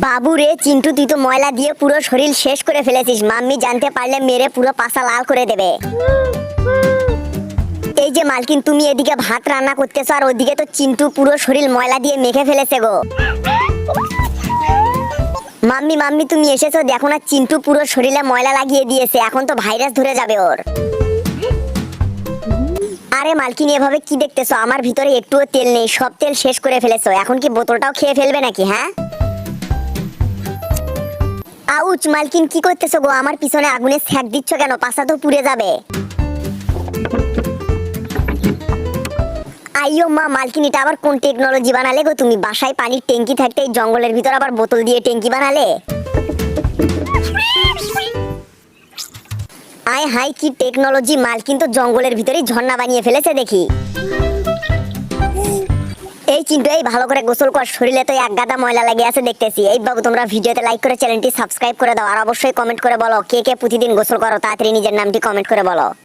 বাবু রে চিন্টু, তুই তো ময়লা দিয়ে পুরো শরীর শেষ করে ফেলেছিস। মাম্মি জানতে পারলে মেরে পুরো পাছা লাল করে দেবে। এই যে মালকিন, তুমি এদিকে ভাত রান্না করতেছো আর ওদিকে তো চিন্টু পুরো শরীর ময়লা দিয়ে মেখে ফেলেছে গো। মাম্মি মাম্মি তুমি এসেছো, দেখো না চিন্টু পুরো শরীরে ময়লা লাগিয়ে দিয়েছে। এখন তো ভাইরাস ধরে যাবে ওর। আরে মালকিন, এভাবে কি দেখতেছো? আমার ভিতরে একটুও তেল নেই, সব তেল শেষ করে ফেলেছো। এখন কি বোতলটাও খেয়ে ফেলবে নাকি? হ্যাঁ, আউচ! মালকিন কি করতেছো গো? আমার পিছনে আগুনে ছ্যাঁক দিচ্ছ কেন? পাছা তো পুড়ে যাবে। আইও মা, মালকিন এটা আবার কোন টেকনোলজি বানালে গো তুমি? বাসায় পানির ট্যাঙ্কি থাকতে এই জঙ্গলের ভিতর আবার বোতল দিয়ে ট্যাঙ্কি বানালে? আয় হাই, কি টেকনোলজি! মালকিন তো জঙ্গলের ভিতরেই ঝর্ণা বানিয়ে ফেলেছে দেখি। এই চিন্টু, এই ভালো করে গোসল কর, শরীরে তো এক গাদা ময়লা লেগে আছে দেখতেছি। এই বাবু, তোমরা ভিডিওতে লাইক করে চ্যানেলটি সাবস্ক্রাইব করে দাও আর অবশ্যই কমেন্ট করে বলো কে কে প্রতিদিন গোসল করো। তাড়াতাড়ি নিজের নামটি কমেন্ট করে বলো।